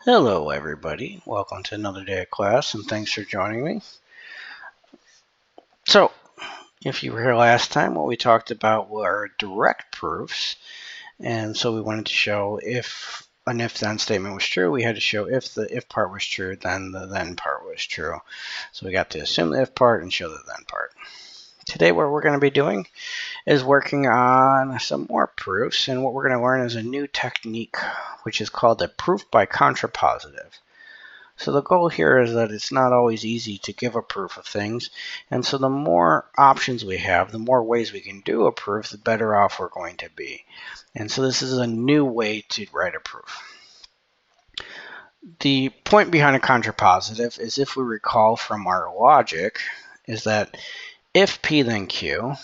Hello everybody, welcome to another day of class and thanks for joining me. So, if you were here last time, what we talked about were direct proofs, and so we wanted to show if an if-then statement was true, we had to show if the if part was true, then the then part was true. So we got to assume the if part and show the then part. Today what we're going to be doing is working on some more proofs, and what we're going to learn is a new technique which is called a proof by contrapositive. So the goal here is that it's not always easy to give a proof of things, and so the more options we have, the more ways we can do a proof, the better off we're going to be. And so this is a new way to write a proof. The point behind a contrapositive is, if we recall from our logic, is that if P then Q,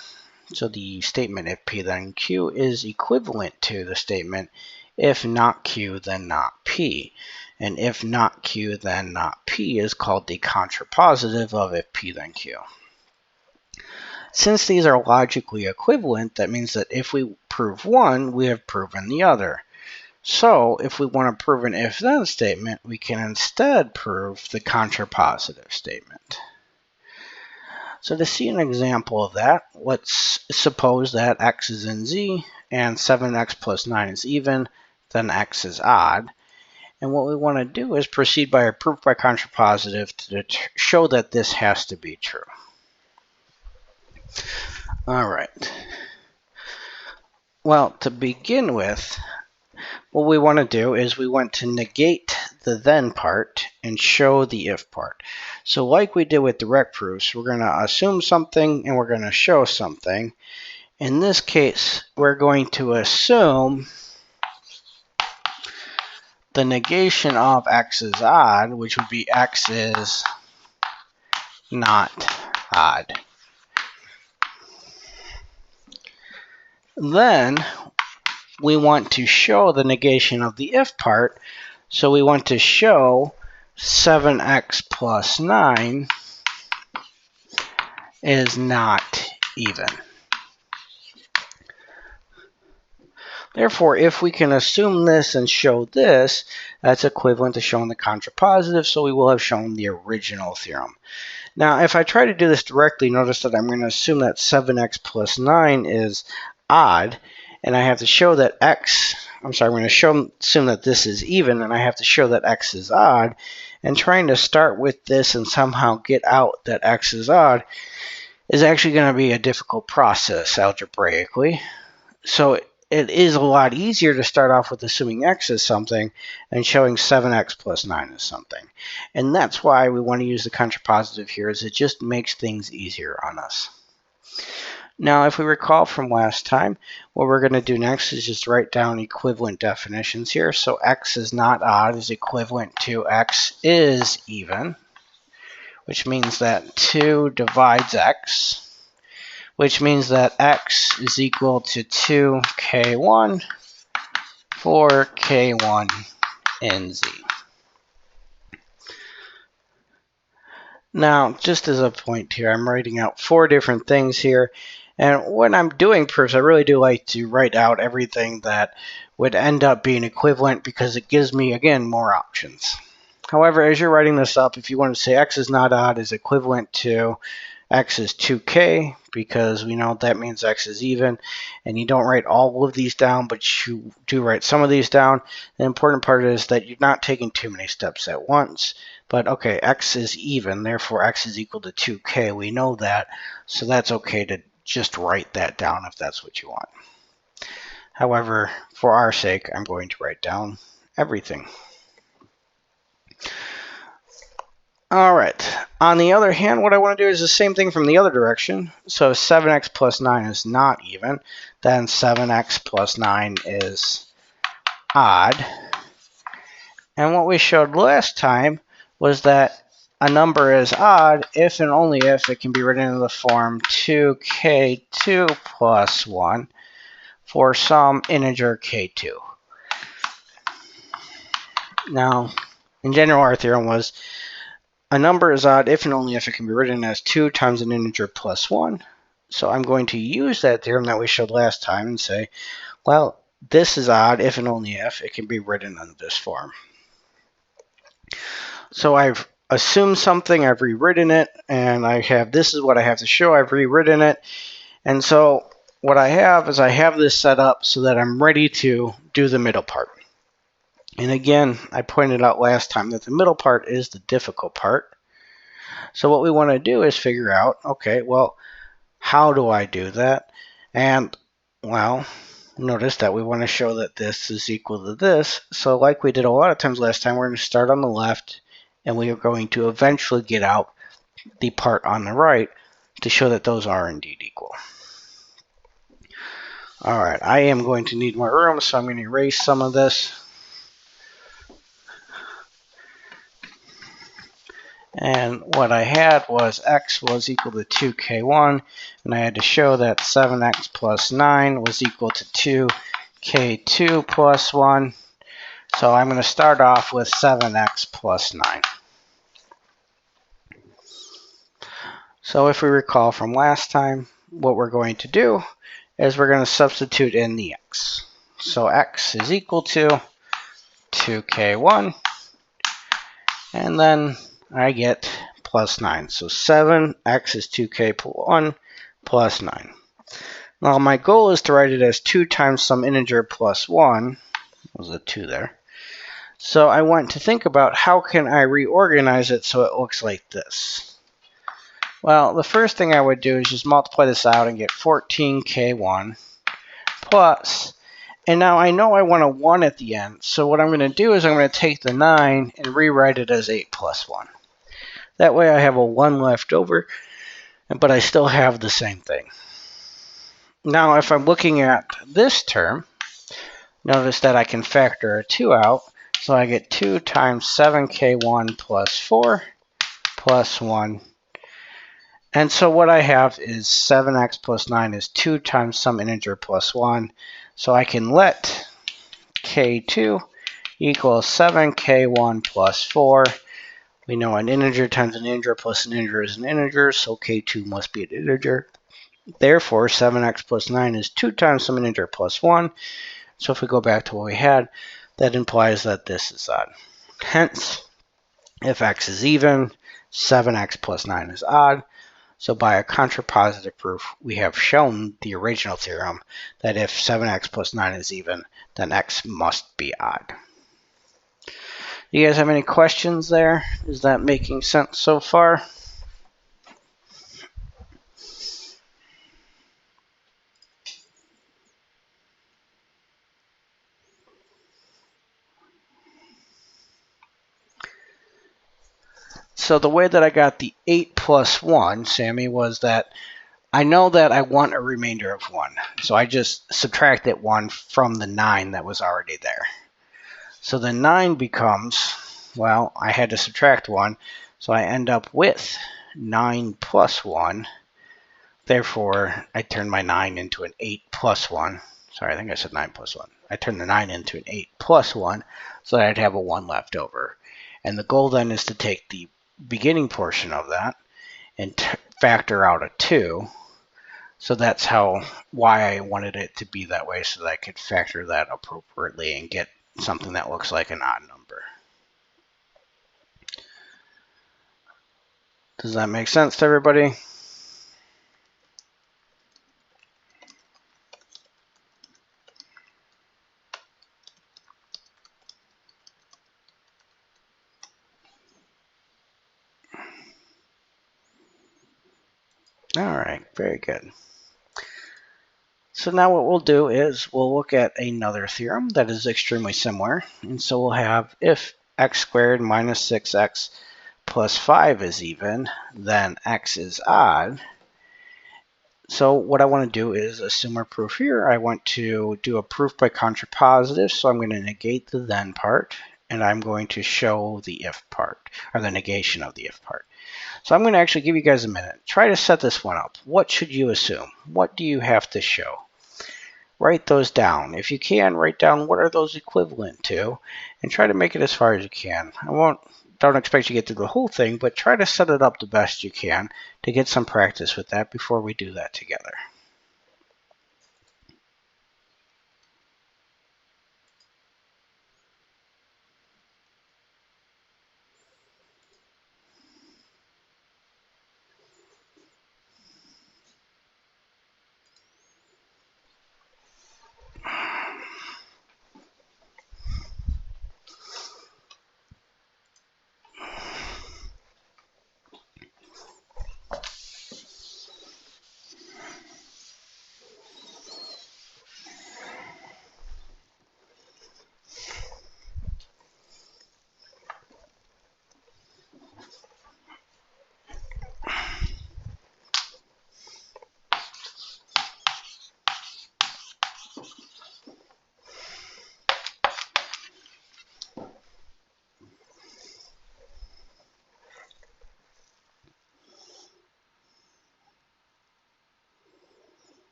so the statement if P then Q is equivalent to the statement if not Q then not P. And if not Q then not P is called the contrapositive of if P then Q. Since these are logically equivalent, that means that if we prove one, we have proven the other. So if we want to prove an if-then statement, we can instead prove the contrapositive statement. So to see an example of that, let's suppose that x is in z and 7x plus 9 is even, then x is odd. And what we want to do is proceed by a proof by contrapositive to show that this has to be true. All right. Well, to begin with, what we want to do is we want to negate the then part and show the if part. So like we did with direct proofs, we're going to assume something and we're going to show something. In this case, we're going to assume the negation of x is odd, which would be x is not odd. Then we want to show the negation of the if part, so we want to show 7x plus 9 is not even. Therefore, if we can assume this and show this, that's equivalent to showing the contrapositive, so we will have shown the original theorem. Now, if I try to do this directly, notice that I'm going to assume that 7x plus 9 is odd, and I have to show that I'm going to assume that this is even, and I have to show that x is odd. And trying to start with this and somehow get out that x is odd is actually going to be a difficult process algebraically. So it is a lot easier to start off with assuming x is something and showing 7x plus 9 is something. And that's why we want to use the contrapositive here, is it just makes things easier on us. Now, if we recall from last time, what we're going to do next is just write down equivalent definitions here. So x is not odd is equivalent to x is even, which means that 2 divides x, which means that x is equal to 2k1 for k1 in z. Now, just as a point here, I'm writing out 4 different things here. And when I'm doing proofs, I really do like to write out everything that would end up being equivalent, because it gives me, again, more options. However, as you're writing this up, if you want to say x is not odd is equivalent to x is 2k, because we know that means x is even, and you don't write all of these down, but you do write some of these down. The important part is that you're not taking too many steps at once. But okay, x is even, therefore x is equal to 2k. We know that, so that's okay to just write that down if that's what you want. However, for our sake, I'm going to write down everything. All right. On the other hand, what I want to do is the same thing from the other direction. So 7x plus 9 is not even. Then 7x plus 9 is odd. And what we showed last time was that a number is odd if and only if it can be written in the form 2k2 plus 1 for some integer k2. Now, in general, our theorem was a number is odd if and only if it can be written as 2 times an integer plus 1. So I'm going to use that theorem that we showed last time and say, well, this is odd if and only if it can be written in this form. So I've assumed something, I've rewritten it, and this is what I have to show. I've rewritten it. And so what I have is I have this set up so that I'm ready to do the middle part. And again, I pointed out last time that the middle part is the difficult part. So what we want to do is figure out, okay, well, how do I do that? And, well, notice that we want to show that this is equal to this. So like we did a lot of times last time, we're going to start on the left, and we are going to eventually get out the part on the right to show that those are indeed equal. All right, I am going to need more room, so I'm going to erase some of this. And what I had was x was equal to 2k1, and I had to show that 7x plus 9 was equal to 2k2 plus 1. So I'm going to start off with 7x plus 9. So if we recall from last time, what we're going to do is we're going to substitute in the x. So x is equal to 2k1, and then I get plus 9. So 7x is 2k1 plus 9. Now my goal is to write it as 2 times some integer plus 1. There's a 2 there. So I want to think about how can I reorganize it so it looks like this. Well, the first thing I would do is just multiply this out and get 14k1 plus, and now I know I want a 1 at the end, so what I'm going to do is I'm going to take the 9 and rewrite it as 8 plus 1. That way I have a 1 left over, but I still have the same thing. Now if I'm looking at this term, notice that I can factor a 2 out, so I get 2 times 7k1 plus 4 plus 1. And so what I have is 7x plus 9 is 2 times some integer plus 1. So I can let k2 equal 7k1 plus 4. We know an integer times an integer plus an integer is an integer, so k2 must be an integer. Therefore, 7x plus 9 is 2 times some integer plus 1. So if we go back to what we had, that implies that this is odd. Hence, if x is even, 7x plus 9 is odd. So by a contrapositive proof, we have shown the original theorem that if 7x plus 9 is even, then x must be odd. You guys have any questions there? Is that making sense so far? So the way that I got the 8 plus 1, Sammy, was that I know that I want a remainder of 1. So I just subtracted 1 from the 9 that was already there. So the 9 becomes, well, I had to subtract 1, so I end up with 9 plus 1. Therefore, I turned my 9 into an 8 plus 1. Sorry, I think I said 9 plus 1. I turned the 9 into an 8 plus 1, so that I'd have a 1 left over. And the goal then is to take the beginning portion of that and factor out a 2. So that's why I wanted it to be that way, so that I could factor that appropriately and get something that looks like an odd number. Does that make sense to everybody? All right, very good. So now what we'll do is we'll look at another theorem that is extremely similar. And so we'll have if x squared minus 6x plus 5 is even, then x is odd. So what I want to do is a similar proof here. I want to do a proof by contrapositive, so I'm going to negate the then part, and I'm going to show the if part, or the negation of the if part. So I'm going to actually give you guys a minute. Try to set this one up. What should you assume? What do you have to show? Write those down. If you can, write down what are those equivalent to, and try to make it as far as you can. Don't expect you to get through the whole thing, but try to set it up the best you can to get some practice with that before we do that together.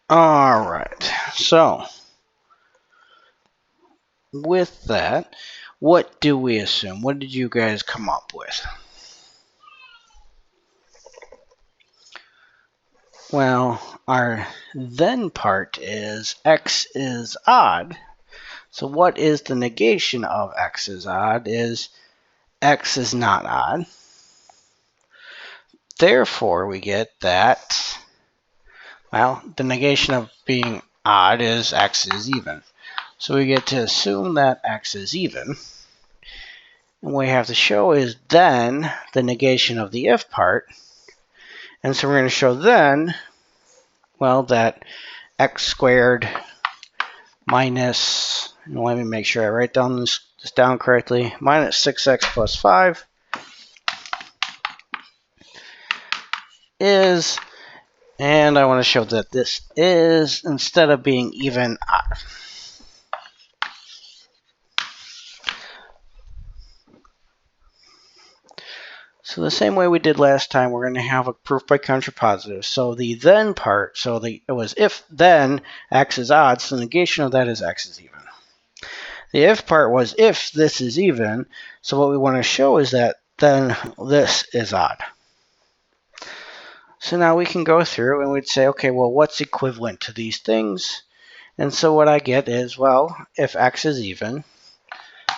All right, so with that, what do we assume? What did you guys come up with? Well, our then part is x is odd. So what is the negation of x is odd is x is not odd. Therefore, we get that, well, the negation of being odd is x is even. So we get to assume that x is even. And what we have to show is then the negation of the if part. And so we're going to show then, well, that x squared minus, let me make sure I write down this down correctly, minus 6x plus 5 is, and I want to show that this is, instead of being even, odd. So the same way we did last time, we're going to have a proof by contrapositive. So the then part, so it was if then x is odd, so the negation of that is x is even. The if part was if this is even, so what we want to show is that then this is odd. So now we can go through and we'd say, okay, well, what's equivalent to these things? And so what I get is, well, if x is even,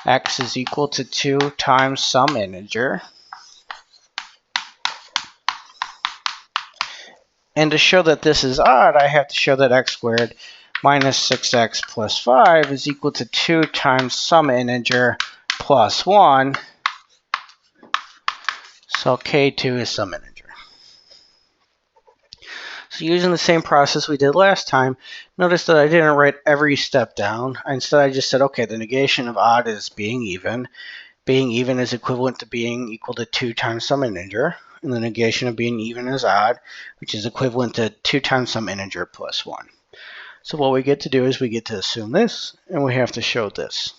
x is equal to 2 times some integer. And to show that this is odd, I have to show that x squared minus 6x plus 5 is equal to 2 times some integer plus 1. So k2 is some integer. So using the same process we did last time, notice that I didn't write every step down. Instead, I just said, okay, the negation of odd is being even. Being even is equivalent to being equal to 2 times some integer. And the negation of being even is odd, which is equivalent to 2 times some integer plus 1. So what we get to do is we get to assume this, and we have to show this.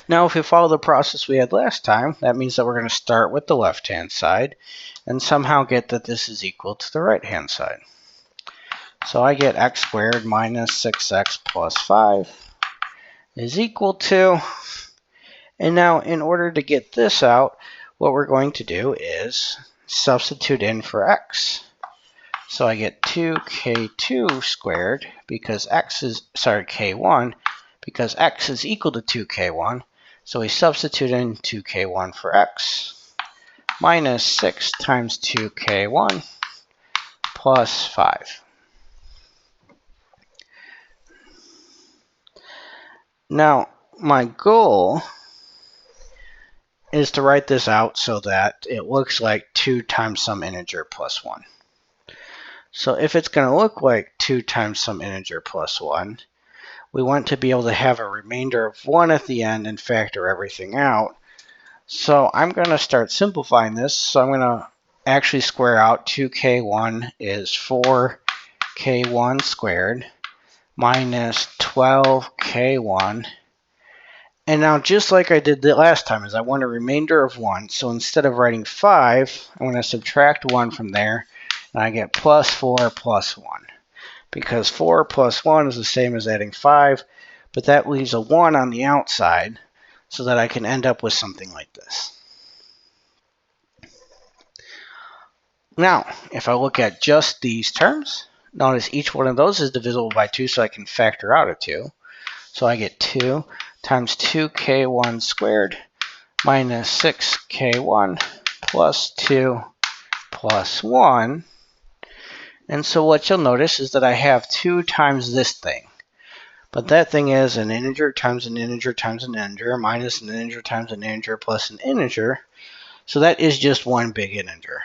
Now, if we follow the process we had last time, that means that we're going to start with the left-hand side and somehow get that this is equal to the right-hand side. So I get x squared minus 6x plus 5 is equal to, and now in order to get this out, what we're going to do is substitute in for x. So I get 2k2 squared because k1, because x is equal to 2k1. So we substitute in 2k1 for x, minus 6 times 2k1 plus 5. Now, my goal is to write this out so that it looks like 2 times some integer plus 1. So if it's going to look like 2 times some integer plus 1, we want to be able to have a remainder of 1 at the end and factor everything out. So I'm going to start simplifying this. So I'm going to actually square out 2k1 is 4k1 squared minus 12k1. And now, just like I did the last time, is I want a remainder of 1. So instead of writing 5, I'm going to subtract 1 from there, and I get plus 4 plus 1. Because 4 plus 1 is the same as adding 5, but that leaves a 1 on the outside so that I can end up with something like this. Now, if I look at just these terms, notice each one of those is divisible by 2, so I can factor out a 2. So I get 2 times 2k1 squared minus 6k1 plus 2 plus 1. And so what you'll notice is that I have 2 times this thing. But that thing is an integer times an integer times an integer minus an integer times an integer plus an integer. So that is just one big integer.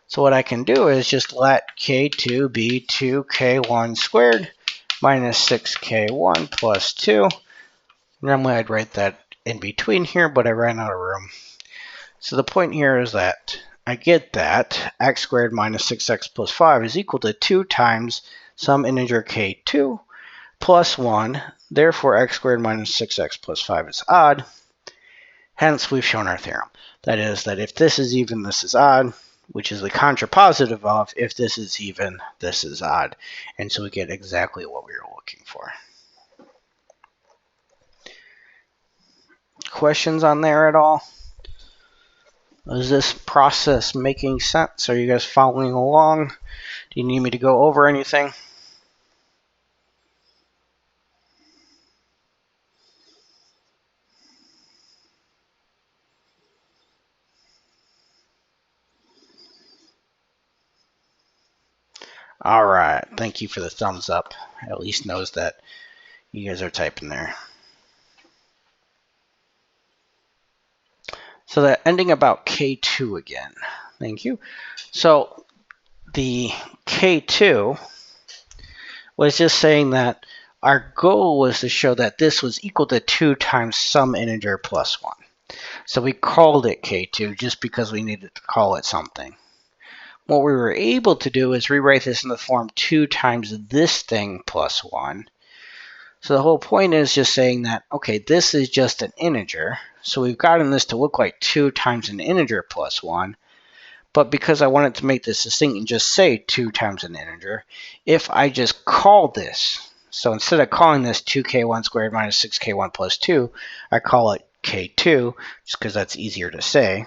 So what I can do is just let k2 be 2k1 squared minus 6k1 plus 2. Normally I'd write that in between here, but I ran out of room. So the point here is that I get that x squared minus 6x plus 5 is equal to 2 times some integer k2 plus 1. Therefore, x squared minus 6x plus 5 is odd. Hence, we've shown our theorem. That is, that if this is even, this is odd. which is the contrapositive of if this is even, this is odd. And so we get exactly what we were looking for. Questions on there at all? Is this process making sense? Are you guys following along? Do you need me to go over anything? All right, thank you for the thumbs up. At least knows that you guys are typing there. So that ending about K2 again. Thank you. So the K2 was just saying that our goal was to show that this was equal to 2 times some integer plus 1. So we called it K2 just because we needed to call it something. What we were able to do is rewrite this in the form 2 times this thing plus 1. So the whole point is just saying that, okay, this is just an integer. So we've gotten this to look like 2 times an integer plus 1. But because I wanted to make this distinct and just say 2 times an integer, if I just call this, so instead of calling this 2k1 squared minus 6k1 plus 2, I call it k2, just because that's easier to say.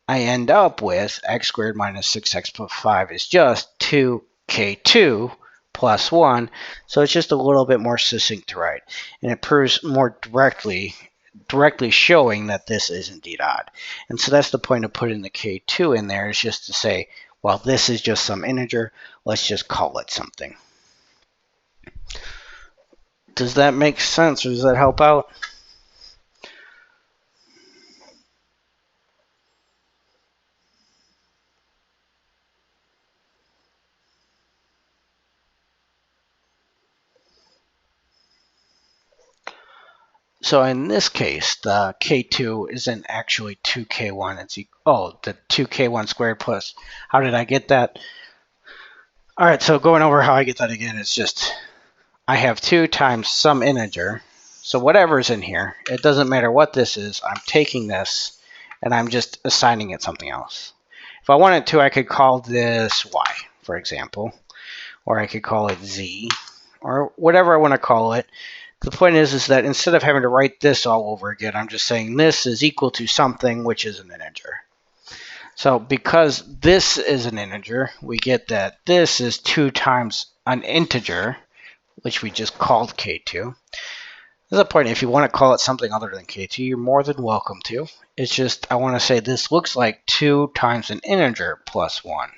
I end up with x squared minus 6x plus 5 is just 2k2 plus 1. So it's just a little bit more succinct to write. And it proves more directly showing that this is indeed odd. And so that's the point of putting the k2 in there, is just to say, well, this is just some integer. Let's just call it something. Does that make sense, or does that help out? So in this case, the k2 isn't actually 2k1. It's the 2k1 squared plus. How did I get that? All right, so going over how I get that again, it's just I have 2 times some integer. So whatever's in here, it doesn't matter what this is. I'm taking this and I'm just assigning it something else. If I wanted to, I could call this y, for example, or I could call it z, or whatever I want to call it. The point is that instead of having to write this all over again, I'm just saying this is equal to something which is an integer. So because this is an integer, we get that this is 2 times an integer, which we just called k2. There's a point, if you want to call it something other than k2, you're more than welcome to. It's just I want to say this looks like 2 times an integer plus 1.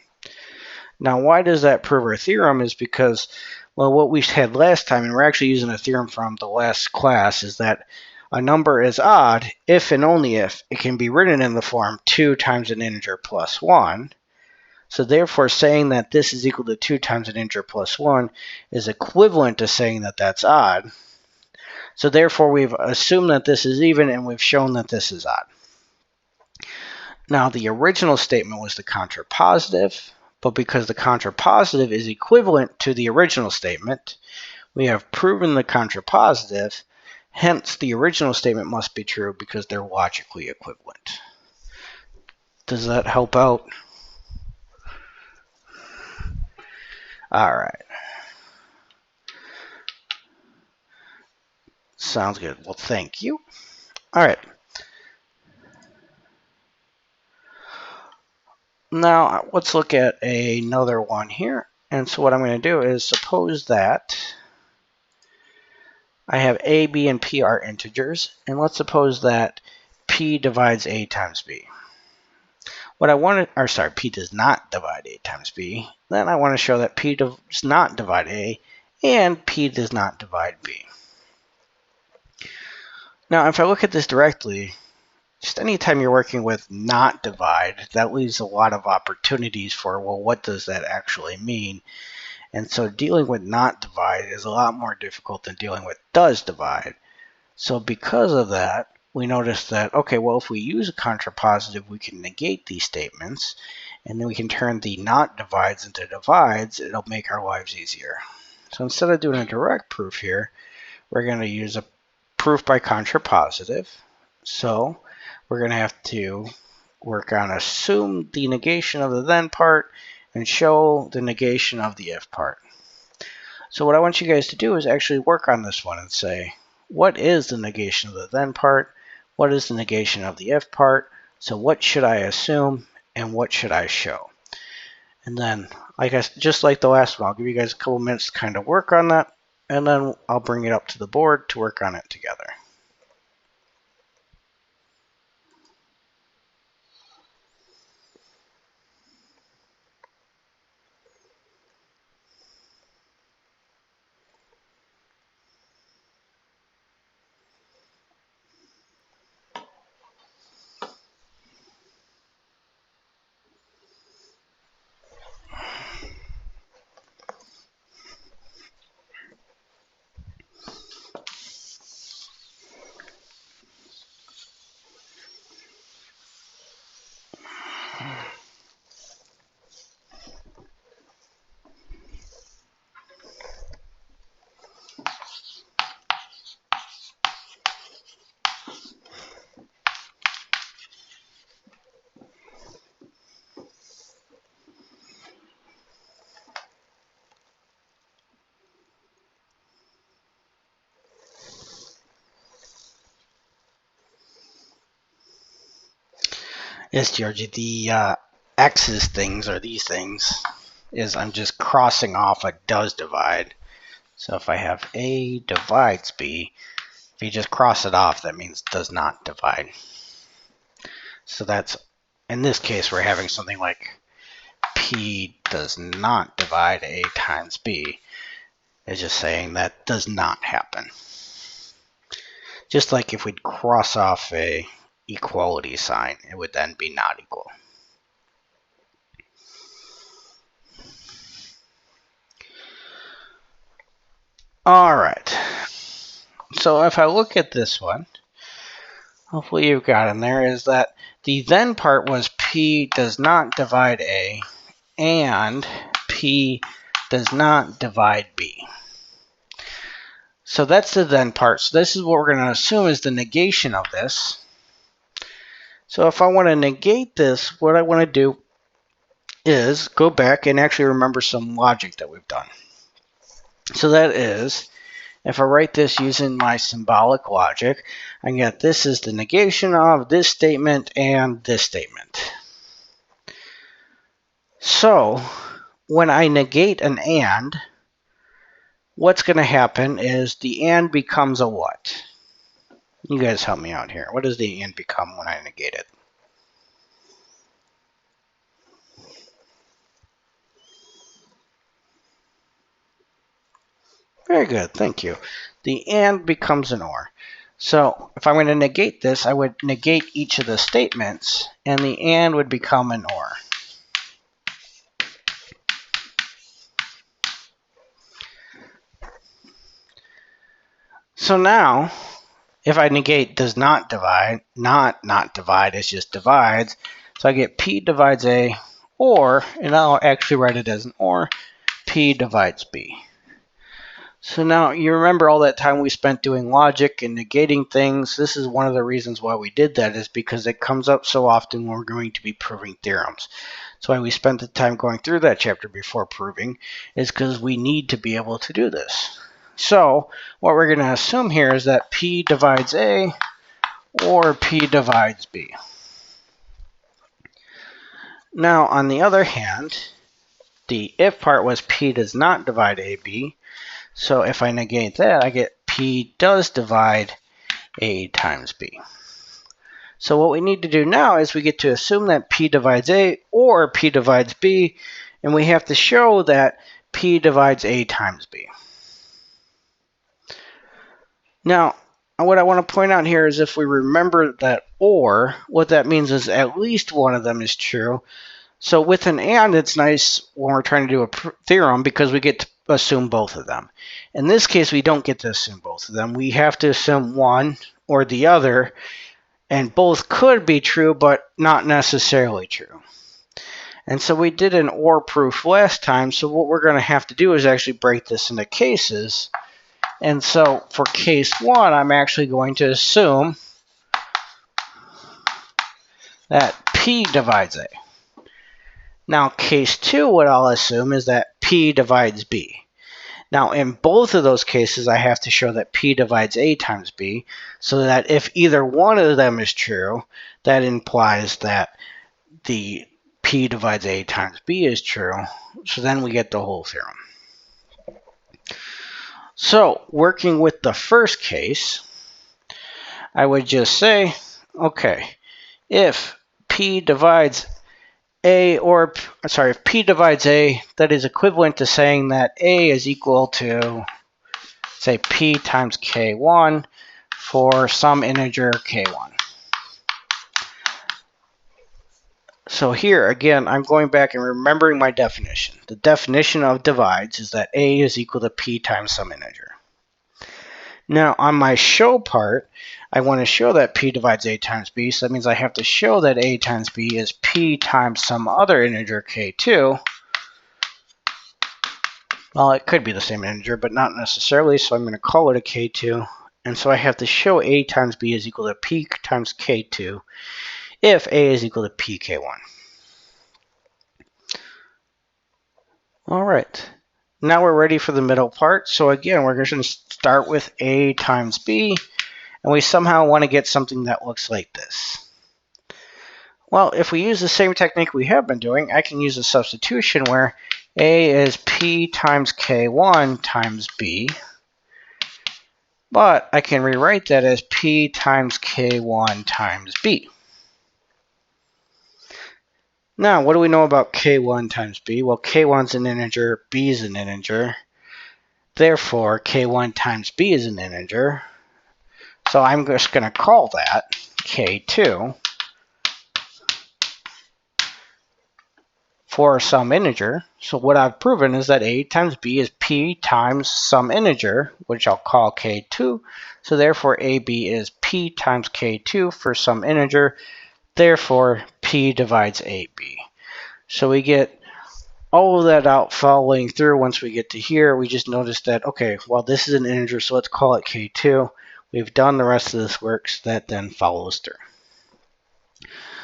Now why does that prove our theorem is because, well, what we had last time, and we're actually using a theorem from the last class, is that a number is odd if and only if it can be written in the form 2 times an integer plus 1. So therefore, saying that this is equal to 2 times an integer plus 1 is equivalent to saying that that's odd. So therefore, we've assumed that this is even, and we've shown that this is odd. Now, the original statement was the contrapositive, but because the contrapositive is equivalent to the original statement, we have proven the contrapositive. Hence, the original statement must be true because they're logically equivalent. Does that help out? All right. Sounds good. Well, thank you. All right. Now, let's look at another one here. And so what I'm going to do is suppose that I have a, b, and p are integers. And let's suppose that p divides a times b. What I want to, or sorry, p does not divide a times b. Then I want to show that p does not divide a and p does not divide b. Now, if I look at this directly, just anytime you're working with not divide, that leaves a lot of opportunities for, well, what does that actually mean? And so dealing with not divide is a lot more difficult than dealing with does divide. So because of that, we notice that, okay, well, if we use a contrapositive, we can negate these statements, and then we can turn the not divides into divides. It'll make our lives easier. So instead of doing a direct proof here, we're going to use a proof by contrapositive. So we're going to have to work on assume the negation of the then part and show the negation of the if part. So what I want you guys to do is actually work on this one and say, what is the negation of the then part? What is the negation of the if part? So what should I assume and what should I show? And then, just like the last one, I'll give you guys a couple minutes to kind of work on that, and then I'll bring it up to the board to work on it together. Yes, Georgie, the X's things, or these things, is I'm just crossing off a does divide. So if I have A divides B, if you just cross it off, that means does not divide. So that's, in this case, we're having something like P does not divide A times B. It's just saying that does not happen. Just like if we'd cross off a equality sign, it would then be not equal. All right. So if I look at this one, hopefully you've got in there, is that the then part was P does not divide A and P does not divide B. So that's the then part. So this is what we're going to assume is the negation of this. So if I want to negate this, what I want to do is go back and actually remember some logic that we've done. So that is, if I write this using my symbolic logic, I get this is the negation of this statement and this statement. So when I negate an and, what's going to happen is the and becomes a what? You guys help me out here. What does the and become when I negate it? Very good, thank you. The and becomes an or. So if I'm going to negate this, I would negate each of the statements, and the and would become an or. So now, if I negate does not divide, not divide, it's just divides. So I get P divides A, or, and I'll actually write it as an or, P divides B. So now you remember all that time we spent doing logic and negating things. This is one of the reasons why we did that, is because it comes up so often when we're going to be proving theorems. That's why we spent the time going through that chapter before proving, is because we need to be able to do this. So what we're going to assume here is that P divides A or P divides B. Now on the other hand, the if part was P does not divide AB. So if I negate that, I get P does divide A times B. So what we need to do now is we get to assume that P divides A or P divides B, and we have to show that P divides A times B. Now, what I want to point out here is if we remember that or, what that means is at least one of them is true. So with an and, it's nice when we're trying to do a theorem because we get to assume both of them. In this case, we don't get to assume both of them. We have to assume one or the other, and both could be true, but not necessarily true. And so we did an or proof last time, so what we're going to have to do is actually break this into cases. And so for case one, I'm actually going to assume that P divides A. Now, case 2, what I'll assume is that P divides B. Now, in both of those cases, I have to show that P divides A times B, so that if either one of them is true, that implies that the P divides A times B is true. So then we get the whole theorem. So, working with the first case, I would just say, okay, if P divides A, if P divides A, that is equivalent to saying that A is equal to, say, P times K1 for some integer K1. So here, again, I'm going back and remembering my definition. The definition of divides is that A is equal to P times some integer. Now, on my show part, I want to show that P divides A times B, so that means I have to show that A times B is P times some other integer K2. Well, it could be the same integer, but not necessarily, so I'm going to call it a K2. And so I have to show A times B is equal to P times K2 if A is equal to PK1. All right, now we're ready for the middle part. So again, we're going to start with A times B, and we somehow want to get something that looks like this. Well, if we use the same technique we have been doing, I can use a substitution where A is P times K1 times B, but I can rewrite that as P times K1 times B. Now, what do we know about K1 times B? Well, K1's an integer, B is an integer. Therefore, K1 times B is an integer. So I'm just going to call that K2 for some integer. So what I've proven is that A times B is P times some integer, which I'll call K2. So therefore, AB is P times K2 for some integer. Therefore, P divides AB. So we get all of that out following through. Once we get to here, we just notice that, okay, well, this is an integer, so let's call it K2. We've done the rest of this work, so that then follows through.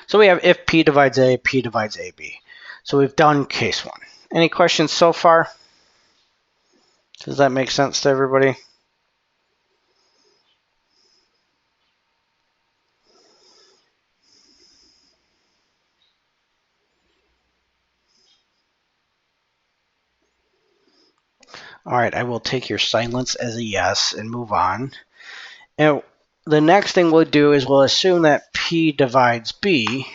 So we have if P divides A, P divides AB. So we've done case 1. Any questions so far? Does that make sense to everybody? All right, I will take your silence as a yes and move on. And the next thing we'll do is we'll assume that P divides B.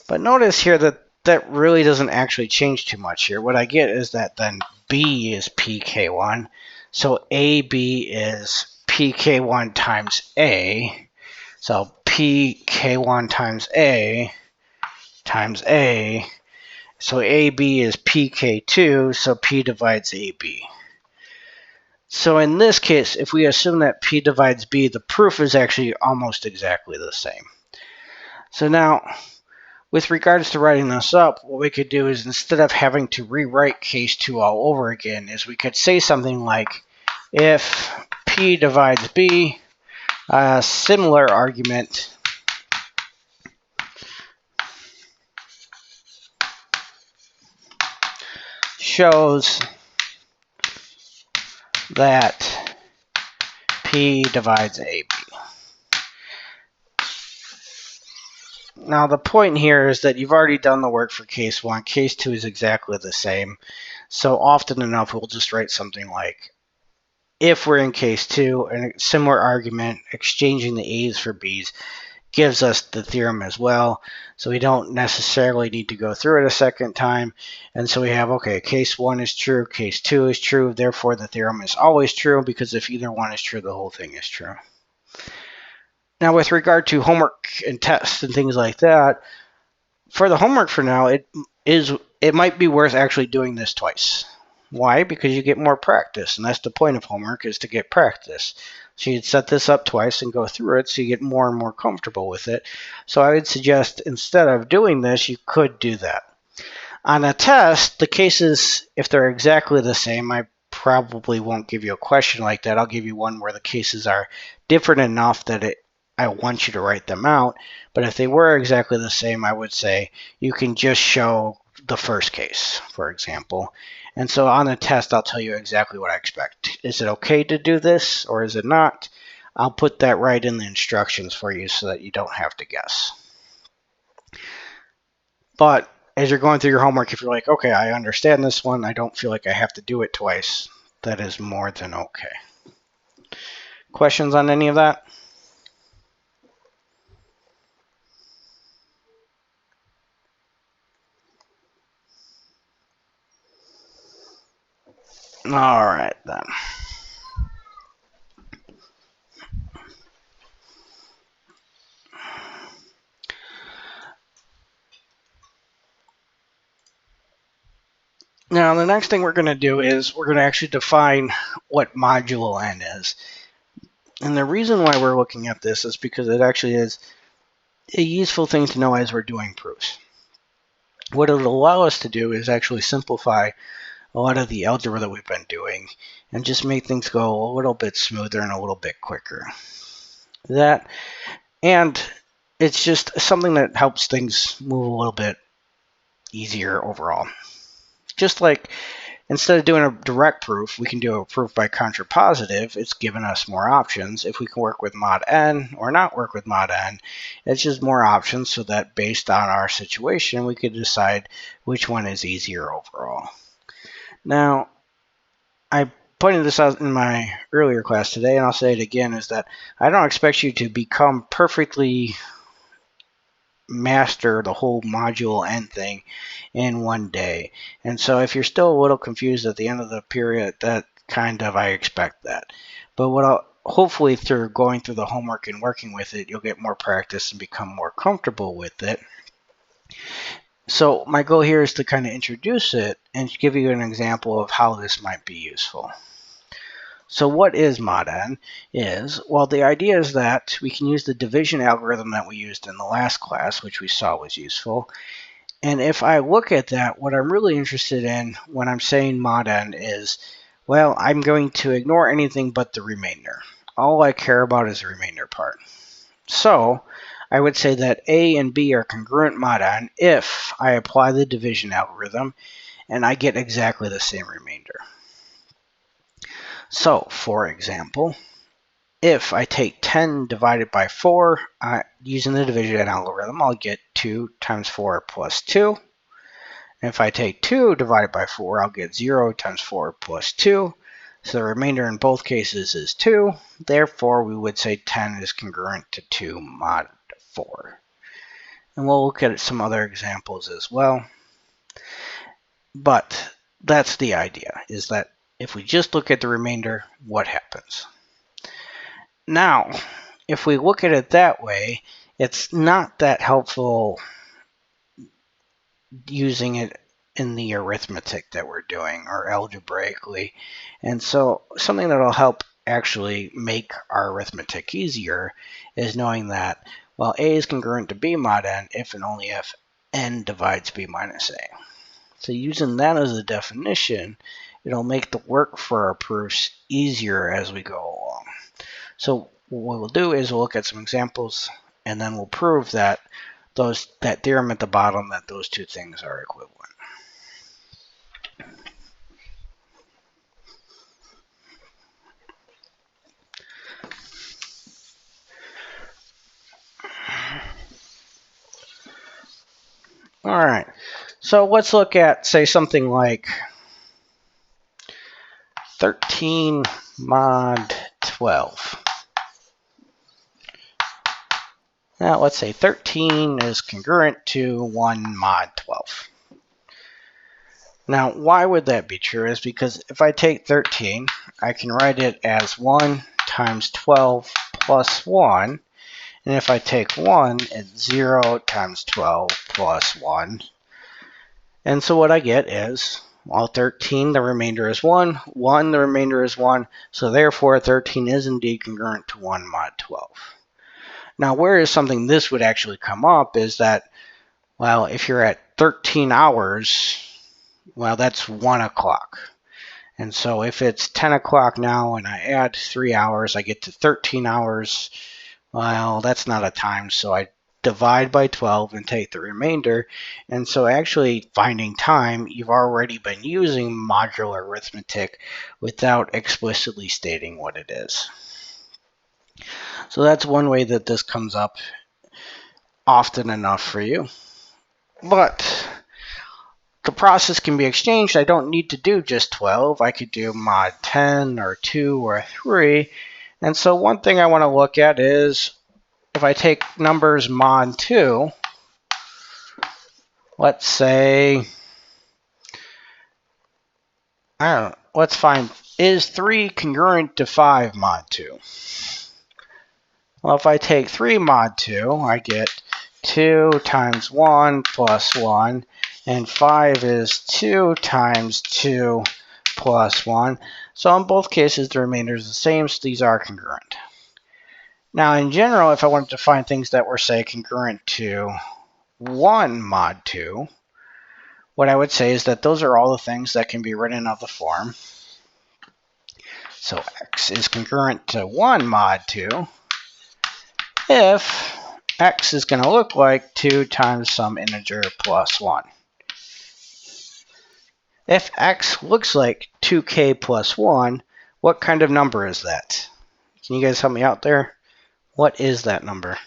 But notice here that that really doesn't actually change too much here. What I get is that then B is PK1. So AB is PK1 times A. So PK1 times A. So AB is PK2, so P divides AB. So in this case, if we assume that P divides B, the proof is actually almost exactly the same. So now, with regards to writing this up, what we could do is instead of having to rewrite case 2 all over again, is we could say something like, if P divides B, a similar argument shows that P divides AB. Now the point here is that you've already done the work for case 1. Case 2 is exactly the same. So often enough we'll just write something like, if we're in case 2, a similar argument, exchanging the A's for B's, gives us the theorem as well. So we don't necessarily need to go through it a second time. And so we have, okay, case 1 is true, case 2 is true, therefore the theorem is always true, because if either one is true, the whole thing is true. Now with regard to homework and tests and things like that, for the homework for now, it might be worth actually doing this twice. Why? Because you get more practice, and that's the point of homework, is to get practice. So you'd set this up twice and go through it so you get more and more comfortable with it. So I would suggest instead of doing this, you could do that. On a test, the cases, if they're exactly the same, I probably won't give you a question like that. I'll give you one where the cases are different enough that I want you to write them out. But if they were exactly the same, I would say you can just show the first case, for example. And so on the test, I'll tell you exactly what I expect. Is it okay to do this or is it not? I'll put that right in the instructions for you so that you don't have to guess. But as you're going through your homework, if you're like, okay, I understand this one, I don't feel like I have to do it twice, that is more than okay. Questions on any of that? All right, then. Now, the next thing we're going to do is we're going to actually define what module n is. And the reason why we're looking at this is because it actually is a useful thing to know as we're doing proofs. What it'll allow us to do is actually simplify a lot of the algebra that we've been doing and just make things go a little bit smoother and a little bit quicker. And it's just something that helps things move a little bit easier overall. Just like instead of doing a direct proof, we can do a proof by contrapositive. It's given us more options. If we can work with mod n or not work with mod n, it's just more options so that based on our situation, we could decide which one is easier overall. Now, I pointed this out in my earlier class today, and I'll say it again, is that I don't expect you to become perfectly master the whole module n thing in one day. And so if you're still a little confused at the end of the period, that kind of, I expect that. But what I'll hopefully through going through the homework and working with it, you'll get more practice and become more comfortable with it. So my goal here is to kind of introduce it and give you an example of how this might be useful. So what is mod n? Well, the idea is that we can use the division algorithm that we used in the last class, which we saw was useful. And if I look at that, what I'm really interested in when I'm saying mod n is, well, I'm going to ignore anything but the remainder. All I care about is the remainder part. So I would say that a and b are congruent mod n if I apply the division algorithm and I get exactly the same remainder. So, for example, if I take 10 divided by 4, using the division algorithm, I'll get 2 times 4 plus 2. And if I take 2 divided by 4, I'll get 0 times 4 plus 2. So the remainder in both cases is 2. Therefore, we would say 10 is congruent to 2 mod 4. And we'll look at some other examples as well. But that's the idea, is that if we just look at the remainder, what happens? Now, if we look at it that way, it's not that helpful using it in the arithmetic that we're doing or algebraically. And so something that will help actually make our arithmetic easier is knowing that, well, a is congruent to b mod n if and only if n divides b minus a. So using that as a definition, it'll make the work for our proofs easier as we go along. So what we'll do is we'll look at some examples and then we'll prove that that theorem at the bottom, that those two things are equivalent. All right, so let's look at, say, something like 13 mod 12. Now, let's say 13 is congruent to 1 mod 12. Now, why would that be true? Is because if I take 13, I can write it as 1 times 12 plus 1. And if I take 1, it's 0 times 12 plus 1. And so what I get is, well, 13, the remainder is 1. 1, the remainder is 1. So therefore, 13 is indeed congruent to 1 mod 12. Now, where is something this would actually come up is that, well, if you're at 13 hours, well, that's 1 o'clock. And so if it's 10 o'clock now and I add 3 hours, I get to 13 hours. Well, that's not a times, so I divide by 12 and take the remainder. And so actually finding time, you've already been using modular arithmetic without explicitly stating what it is. So that's one way that this comes up often enough for you. But the process can be exchanged. I don't need to do just 12. I could do mod 10 or 2 or 3. And so one thing I want to look at is if I take numbers mod 2, let's say, I don't know, let's find, is 3 congruent to 5 mod 2? Well, if I take 3 mod 2, I get 2 times 1 plus 1, and 5 is 2 times 2 plus 1. So in both cases, the remainder is the same, so these are congruent. Now, in general, if I wanted to find things that were, say, congruent to 1 mod 2, what I would say is that those are all the things that can be written of the form. So x is congruent to 1 mod 2 if x is going to look like 2 times some integer plus 1. If x looks like 2k plus 1, what kind of number is that? Can you guys help me out there? What is that number?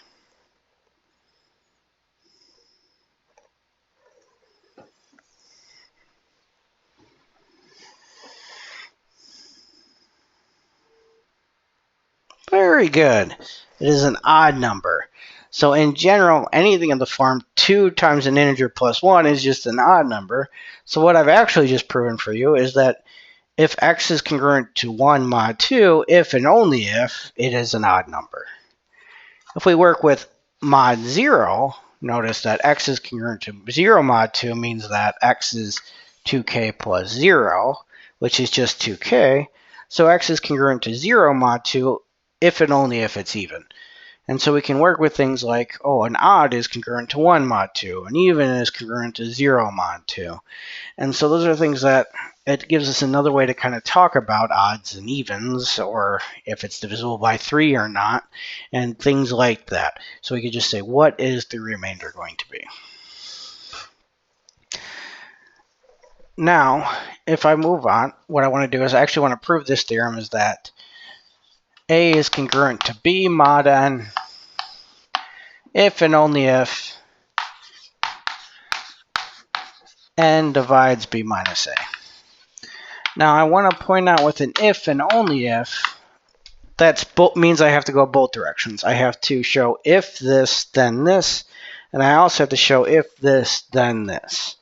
Very good. It is an odd number. So in general, anything in the form 2 times an integer plus 1 is just an odd number. So what I've actually just proven for you is that if x is congruent to 1 mod 2, if and only if, it is an odd number. If we work with mod 0, notice that x is congruent to 0 mod 2 means that x is 2k plus 0, which is just 2k. So x is congruent to 0 mod 2 if and only if it's even. And so we can work with things like, oh, an odd is congruent to 1 mod 2, an even is congruent to 0 mod 2. And so those are things that it gives us another way to kind of talk about odds and evens, or if it's divisible by 3 or not, and things like that. So we could just say, what is the remainder going to be? Now, if I move on, what I want to do is I actually want to prove this theorem is that A is congruent to B mod n if and only if n divides B minus A. Now I want to point out with an if and only if, that means I have to go both directions. I have to show if this, then this, and I also have to show if this, then this.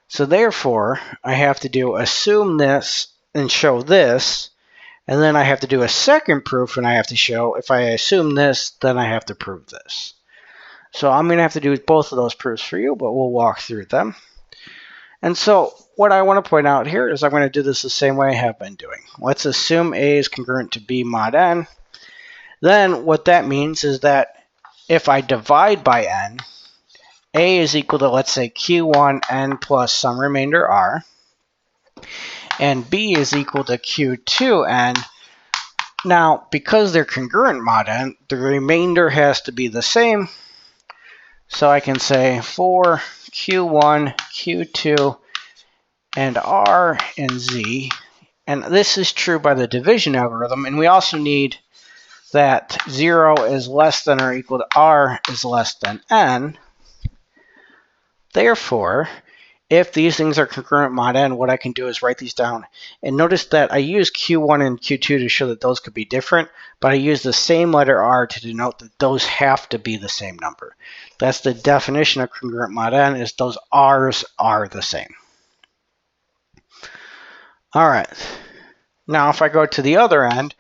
So therefore, I have to do assume this and show this, and then I have to do a second proof, and I have to show if I assume this, then I have to prove this. So I'm going to have to do both of those proofs for you, but we'll walk through them. And so what I want to point out here is I'm going to do this the same way I have been doing. Let's assume A is congruent to B mod n. Then what that means is that if I divide by n, A is equal to, let's say, Q1 n plus some remainder r, and B is equal to Q2 n. Now, because they're congruent mod n, the remainder has to be the same. So I can say for Q1, Q2, and R and Z, and this is true by the division algorithm, and we also need that 0 is less than or equal to R is less than N. Therefore, if these things are congruent mod n, what I can do is write these down. And notice that I use Q1 and Q2 to show that those could be different, but I use the same letter R to denote that those have to be the same number. That's the definition of congruent mod n, is those R's are the same. All right. Now, if I go to the other end,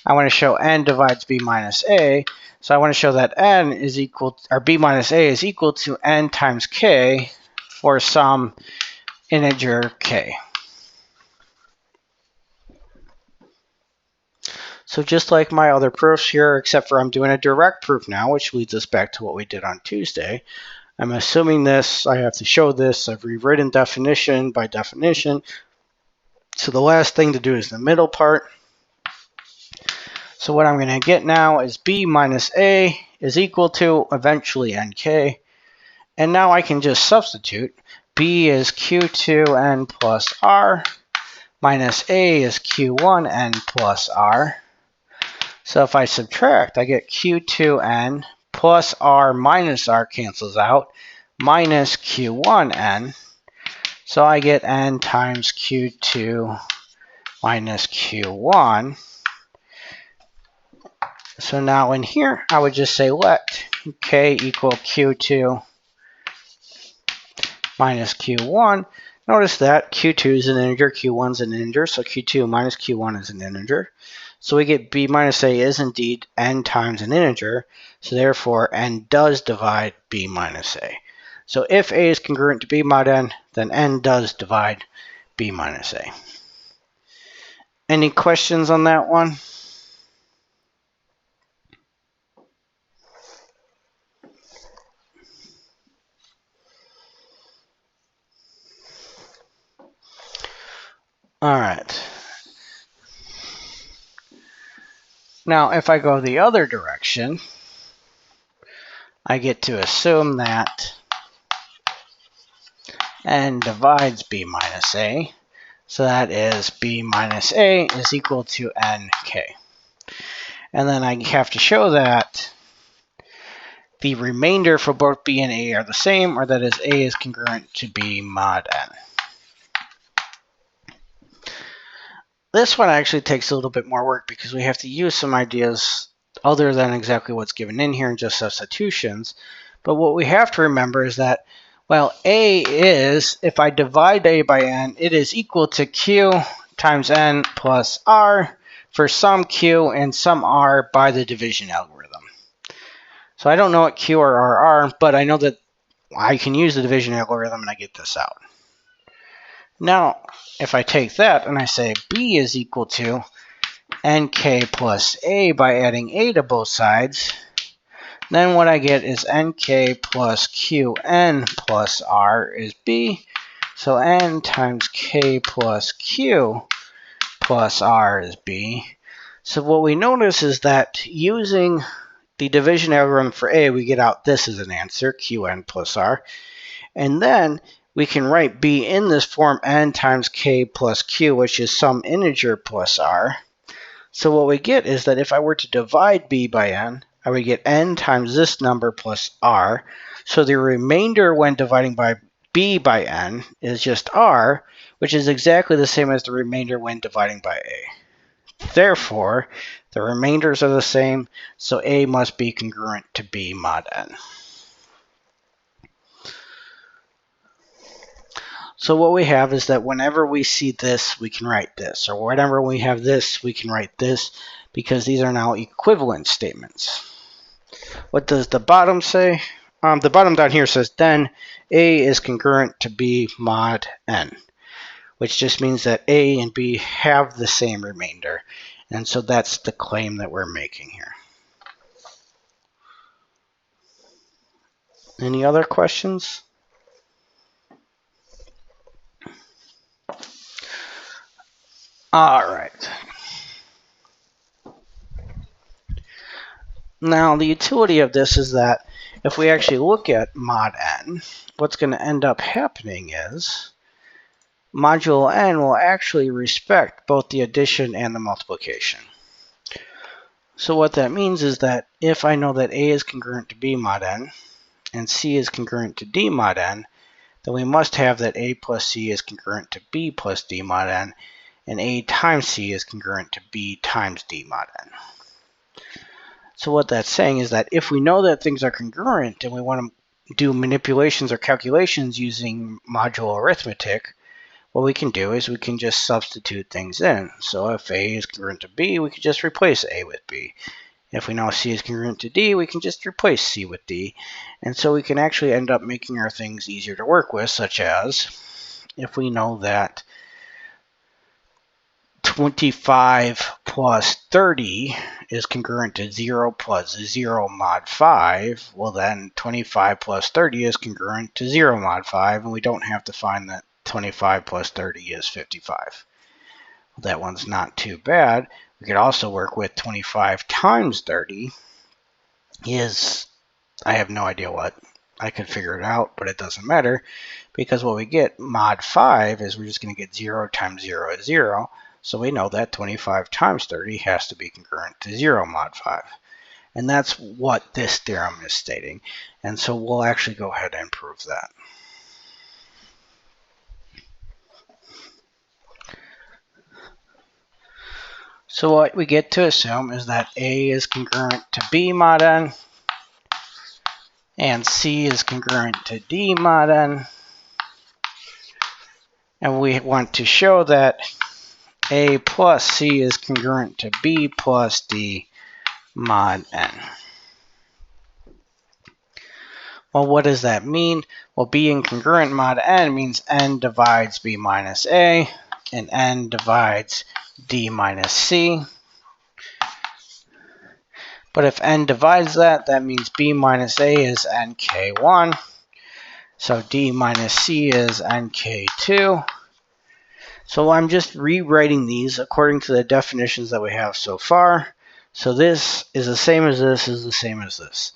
I want to show n divides b minus a. So I want to show that n is equal, or b minus a is equal to n times k for some integer k. So just like my other proofs here, except for I'm doing a direct proof now, which leads us back to what we did on Tuesday. I'm assuming this, I have to show this, I've rewritten definition by definition. So the last thing to do is the middle part. So what I'm going to get now is b minus a is equal to eventually nk. And now I can just substitute. B is q2n plus r minus a is q1n plus r. So if I subtract, I get q2n plus r minus r cancels out, minus q1n. So I get n times q2 minus q1. So now in here, I would just say let k equal q2 minus q1. Notice that q2 is an integer, q1 is an integer, so q2 minus q1 is an integer. So we get b minus a is indeed n times an integer, so therefore n does divide b minus a. So if a is congruent to b mod n, then n does divide b minus a. Any questions on that one? All right. Now, if I go the other direction, I get to assume that n divides b minus a. So that is b minus a is equal to nk. And then I have to show that the remainder for both b and a are the same, or that is a is congruent to b mod n. This one actually takes a little bit more work because we have to use some ideas other than exactly what's given in here and just substitutions. But what we have to remember is that, well, a is, if I divide a by n, it is equal to q times n plus r for some q and some r by the division algorithm. So I don't know what q or r are, but I know that I can use the division algorithm and I get this out. Now, if I take that and I say b is equal to nk plus a by adding a to both sides, then what I get is nk plus qn plus r is b. So n times k plus q plus r is b. So what we notice is that using the division algorithm for a, we get out this as an answer, qn plus r. And then we can write b in this form, n times k plus q, which is some integer plus r. So what we get is that if I were to divide b by n, I would get n times this number plus r. So the remainder when dividing by b by n is just r, which is exactly the same as the remainder when dividing by a. Therefore, the remainders are the same, so a must be congruent to b mod n. So what we have is that whenever we see this, we can write this. Or whenever we have this, we can write this, because these are now equivalent statements. What does the bottom say? The bottom down here says, then A is congruent to B mod N, which just means that A and B have the same remainder. And so that's the claim that we're making here. Any other questions? All right. Now, the utility of this is that if we actually look at mod n, what's going to end up happening is modulo n will actually respect both the addition and the multiplication. So what that means is that if I know that A is congruent to B mod n and C is congruent to D mod n, then we must have that A plus C is congruent to B plus D mod n, and A times C is congruent to B times D mod n. So what that's saying is that if we know that things are congruent and we want to do manipulations or calculations using modulo arithmetic, what we can do is we can just substitute things in. So if A is congruent to B, we can just replace A with B. If we know C is congruent to D, we can just replace C with D. And so we can actually end up making our things easier to work with, such as if we know that 25 plus 30 is congruent to 0 plus 0 mod 5, well then 25 plus 30 is congruent to 0 mod 5, and we don't have to find that 25 plus 30 is 55. That one's not too bad. We could also work with 25 times 30 is, I have no idea what. I could figure it out, but it doesn't matter, because what we get mod 5 is we're just going to get 0 times 0 is 0. So we know that 25 times 30 has to be congruent to 0 mod 5. And that's what this theorem is stating. And so we'll actually go ahead and prove that. So what we get to assume is that A is congruent to B mod n, and C is congruent to D mod n. And we want to show that A plus C is congruent to B plus D mod n. Well, what does that mean? Well, being congruent mod n means n divides B minus A, and n divides D minus C. But if n divides that, that means B minus A is nk1. So D minus C is nk2. So I'm just rewriting these according to the definitions that we have so far. So this is the same as this is the same as this.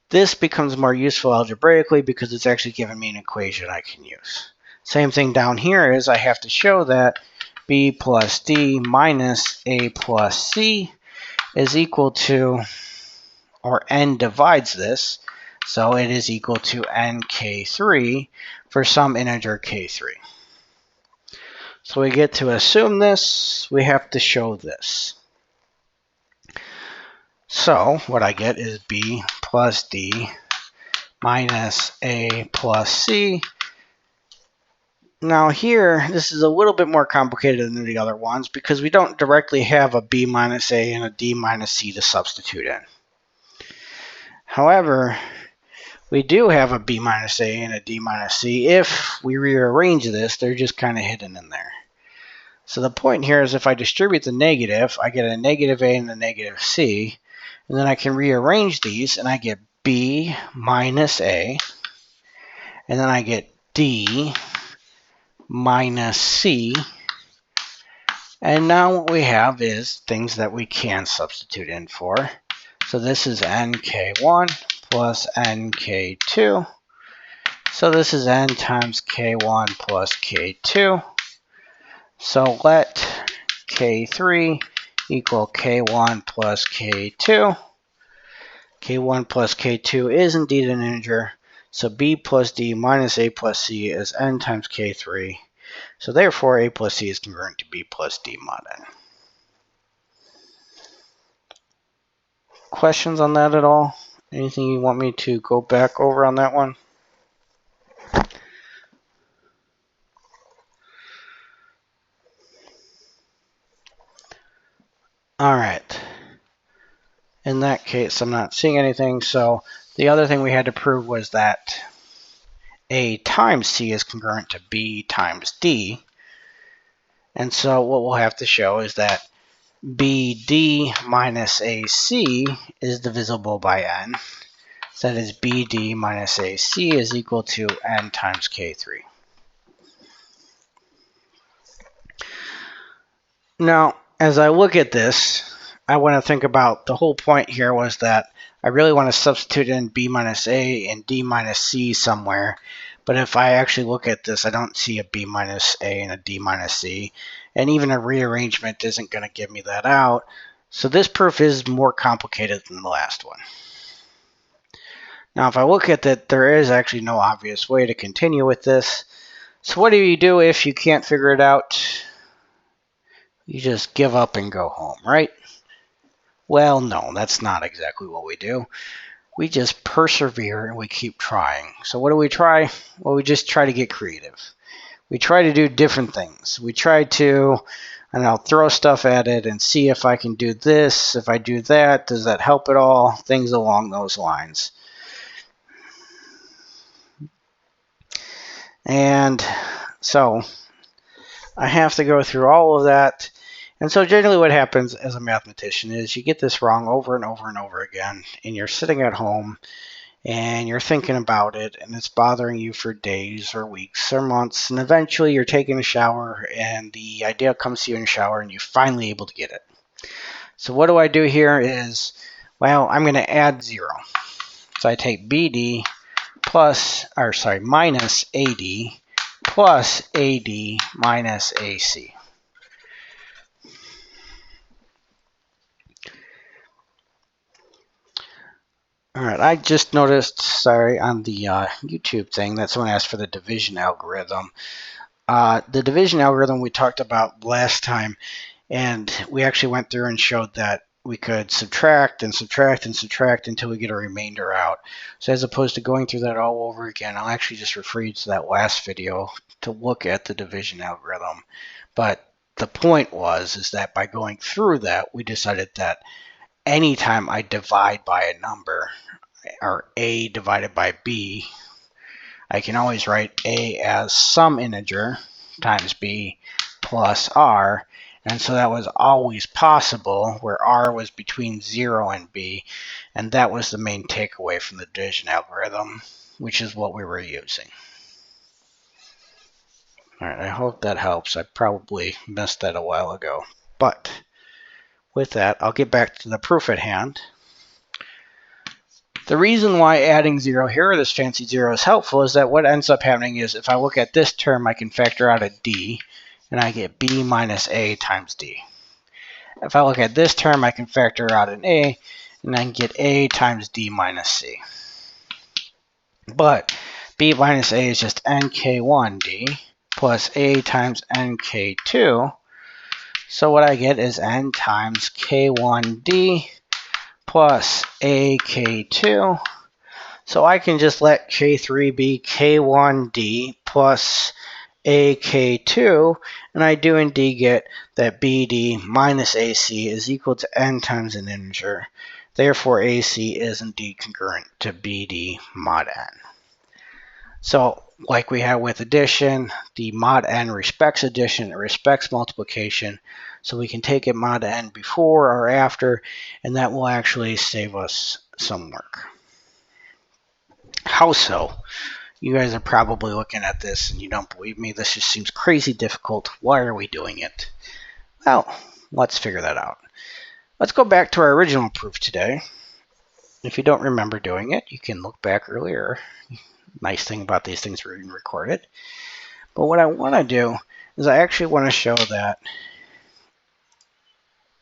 This becomes more useful algebraically because it's actually giving me an equation I can use. Same thing down here is I have to show that B plus D minus A plus C is equal to, or n divides this, so it is equal to nk3 for some integer k3. So we get to assume this, we have to show this. So what I get is B plus D minus A plus C. Now here, this is a little bit more complicated than the other ones because we don't directly have a B minus A and a D minus C to substitute in. However, we do have a B minus A and a D minus C. If we rearrange this, they're just kind of hidden in there. So the point here is if I distribute the negative, I get a negative A and a negative C. And then I can rearrange these and I get B minus A. And then I get D minus C. And now what we have is things that we can substitute in for. So this is nk1 plus nk2. So this is n times k1 plus k2. So let k3 equal k1 plus k2. k1 plus k2 is indeed an integer. So B plus D minus A plus C is n times k3. So therefore, A plus C is congruent to B plus D mod n. Questions on that at all? Anything you want me to go back over on that one? All right. In that case, I'm not seeing anything. So the other thing we had to prove was that A times C is congruent to B times D. And so what we'll have to show is that BD minus AC is divisible by n. So that is BD minus AC is equal to n times K3. Now, as I look at this, I want to think about the whole point here was that I really want to substitute in B minus A and D minus C somewhere. But if I actually look at this, I don't see a B minus A and a D minus C. And even a rearrangement isn't going to give me that out. So this proof is more complicated than the last one. Now, if I look at that, there is actually no obvious way to continue with this. So what do you do if you can't figure it out? You just give up and go home, right? Well, no, that's not exactly what we do. We just persevere and we keep trying. So what do we try? Well, we just try to get creative. We try to do different things. We try to, and I'll throw stuff at it and see if I can do this. If I do that, does that help at all? Things along those lines. And so I have to go through all of that. And so generally what happens as a mathematician is you get this wrong over and over and over again, and you're sitting at home and you're thinking about it, and it's bothering you for days or weeks or months, and eventually you're taking a shower and the idea comes to you in the shower and you're finally able to get it. So what do I do here is, well, I'm going to add 0. So I take BD minus AD plus AD minus AC. All right, I just noticed, on the YouTube thing that someone asked for the division algorithm. The division algorithm we talked about last time, and we actually went through and showed that we could subtract and subtract and subtract until we get a remainder out. So as opposed to going through that all over again, I'll actually just refer you to that last video to look at the division algorithm. But the point is that by going through that, we decided that anytime I divide by a number, or A divided by B, I can always write A as some integer times B plus R. And so that was always possible, where R was between 0 and B. And that was the main takeaway from the division algorithm, which is what we were using. All right, I hope that helps. I probably missed that a while ago. But with that, I'll get back to the proof at hand. The reason why adding 0 here, or this fancy 0, is helpful is that what ends up happening is if I look at this term, I can factor out a D, and I get B minus A times D. If I look at this term, I can factor out an A, and I can get A times D minus C. But B minus A is just NK1D plus A times NK2. So what I get is N times K1D plus AK2. So I can just let K3 be K1D plus AK2, and I do indeed get that BD minus AC is equal to N times an integer. Therefore, AC is indeed congruent to BD mod N. So, like we had with addition, the mod N respects addition, it respects multiplication. So we can take it mod N before or after, and that will actually save us some work. How so? You guys are probably looking at this and you don't believe me. This just seems crazy difficult. Why are we doing it? Well, let's figure that out. Let's go back to our original proof today. If you don't remember doing it, you can look back earlier. Nice thing about these things, we're being recorded. But what I want to do is I actually want to show that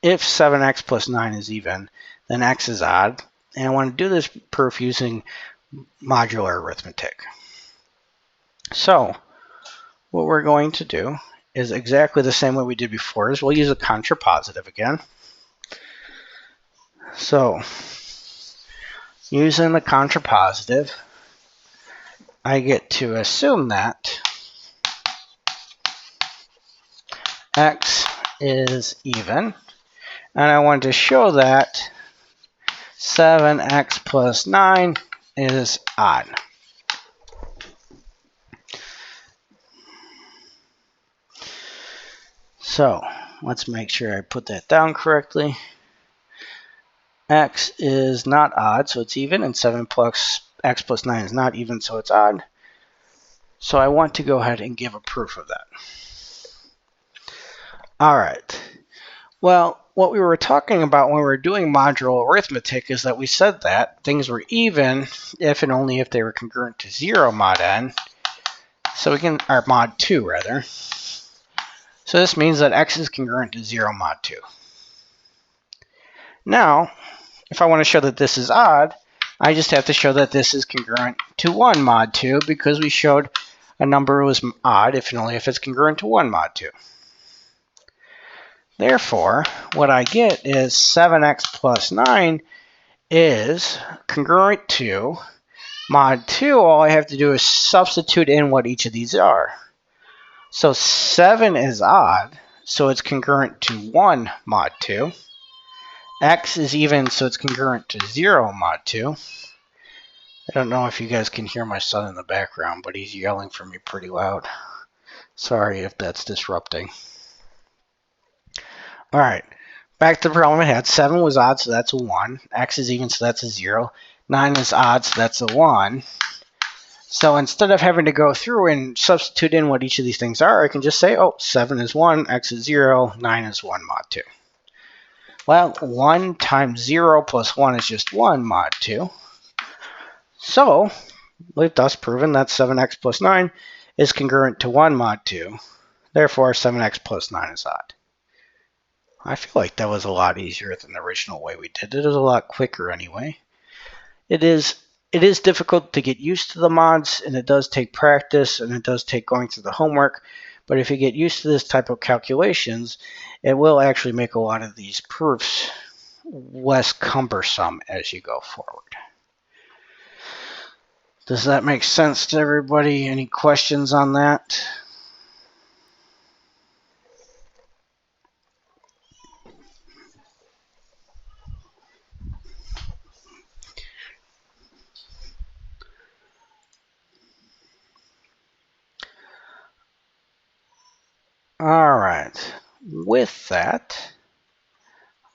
if 7x plus 9 is even, then x is odd. And I want to do this proof using modular arithmetic. So what we're going to do is exactly the same way we did before, is we'll use a contrapositive again. So using the contrapositive, I get to assume that x is even, and I want to show that 7x plus 9 is odd. So let's make sure I put that down correctly. X is not odd, so it's even, and 7 plus x plus 9 is not even, so it's odd. So I want to go ahead and give a proof of that. All right. Well, what we were talking about when we were doing modular arithmetic is that we said that things were even if and only if they were congruent to 0 mod n. So we can, or mod 2 rather. So this means that x is congruent to 0 mod 2. Now, if I want to show that this is odd, I just have to show that this is congruent to 1 mod 2, because we showed a number was odd if and only if it's congruent to 1 mod 2. Therefore, what I get is 7x plus 9 is congruent to mod 2. All I have to do is substitute in what each of these are. So 7 is odd, so it's congruent to 1 mod 2. X is even, so it's congruent to 0 mod 2. I don't know if you guys can hear my son in the background, but he's yelling for me pretty loud. Sorry if that's disrupting. All right, back to the problem I had. 7 was odd, so that's a 1. X is even, so that's a 0. 9 is odd, so that's a 1. So instead of having to go through and substitute in what each of these things are, I can just say, oh, 7 is 1, x is 0, 9 is 1 mod 2. Well, 1 times 0 plus 1 is just 1 mod 2. So, we've thus proven that 7x plus 9 is congruent to 1 mod 2. Therefore, 7x plus 9 is odd. I feel like that was a lot easier than the original way we did it. It was a lot quicker anyway. It is difficult to get used to the mods, and it does take practice, and it does take going through the homework. But if you get used to this type of calculations, it will actually make a lot of these proofs less cumbersome as you go forward. Does that make sense to everybody? Any questions on that? All right. With that,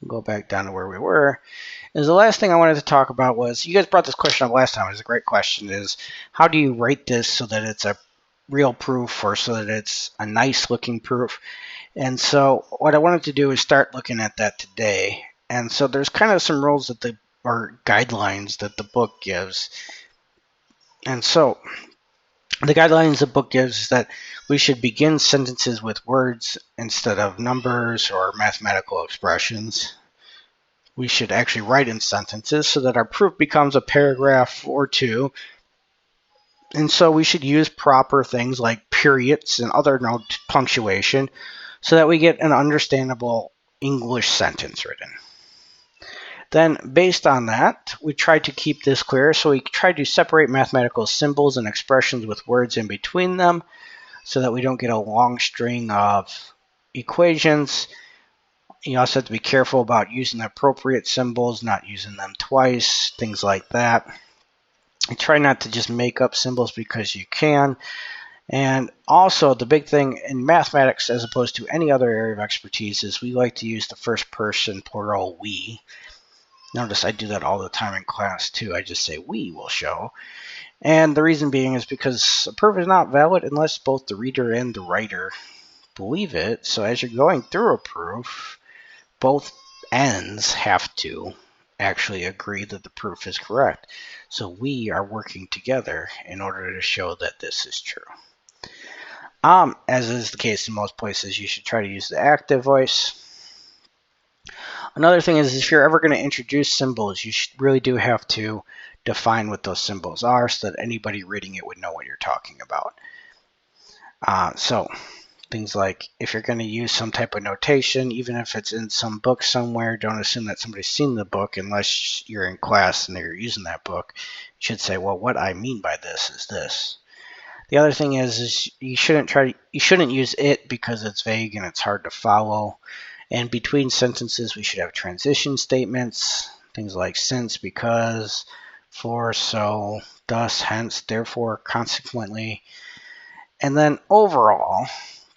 I'll go back down to where we were. Is the last thing I wanted to talk about was, you guys brought this question up last time. It was a great question. Is how do you rate this so that it's a real proof or so that it's a nice looking proof? And so what I wanted to do is start looking at that today. And so there's kind of some rules that or guidelines that the book gives. And so the guidelines the book gives is that we should begin sentences with words instead of numbers or mathematical expressions. We should actually write in sentences so that our proof becomes a paragraph or two. And so we should use proper things like periods and other note punctuation so that we get an understandable English sentence written. Then, based on that, we try to keep this clear. So we try to separate mathematical symbols and expressions with words in between them so that we don't get a long string of equations. You also have to be careful about using the appropriate symbols, not using them twice, things like that. You try not to just make up symbols because you can. And also, the big thing in mathematics, as opposed to any other area of expertise, is we like to use the first person plural we. Notice I do that all the time in class too. I just say we will show. And the reason being is because a proof is not valid unless both the reader and the writer believe it. So as you're going through a proof, both ends have to actually agree that the proof is correct. So we are working together in order to show that this is true. As is the case in most places, you should try to use the active voice. Another thing is, if you're ever going to introduce symbols, you really do have to define what those symbols are so that anybody reading it would know what you're talking about. So things like, if you're going to use some type of notation, even if it's in some book somewhere, don't assume that somebody's seen the book unless you're in class and they're using that book. You should say, well, what I mean by this is this. The other thing is you shouldn't use it because it's vague and it's hard to follow. And between sentences, we should have transition statements, things like since, because, for, so, thus, hence, therefore, consequently. And then overall,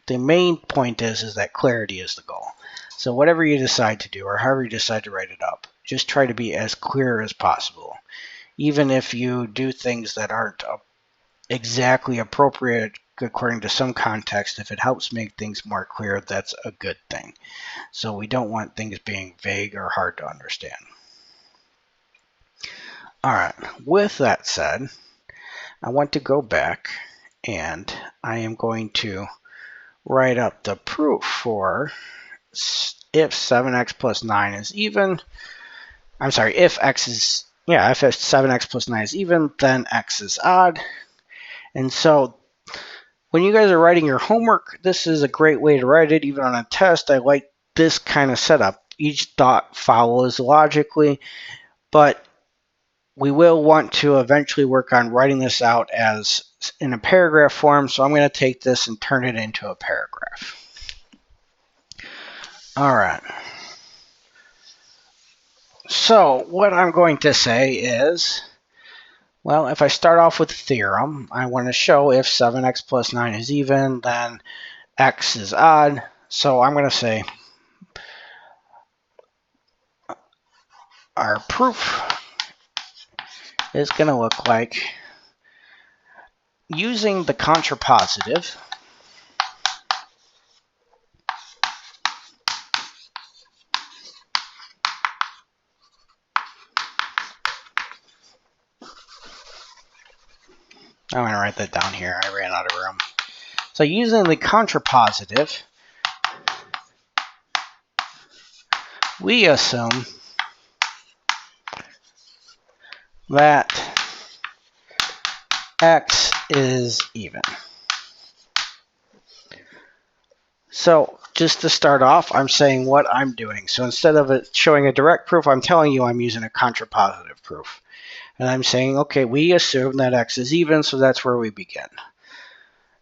the main point is that clarity is the goal. So whatever you decide to do, or however you decide to write it up, just try to be as clear as possible. Even if you do things that aren't exactly appropriate according to some context, if it helps make things more clear, that's a good thing. So we don't want things being vague or hard to understand. All right, with that said, I want to go back and I am going to write up the proof for if 7x plus 9 is even. I'm sorry, if 7x plus 9 is even, then x is odd. And so when you guys are writing your homework, this is a great way to write it. Even on a test, I like this kind of setup. Each thought follows logically, but we will want to eventually work on writing this out as in a paragraph form. So I'm going to take this and turn it into a paragraph. All right. So what I'm going to say is, well, if I start off with a theorem, I want to show if 7x plus 9 is even, then x is odd. So I'm going to say our proof is going to look like, using the contrapositive, I'm going to write that down here. I ran out of room. So using the contrapositive, we assume that x is even. So just to start off, I'm saying what I'm doing. So instead of it showing a direct proof, I'm telling you I'm using a contrapositive proof. And I'm saying, okay, we assume that x is even, so that's where we begin.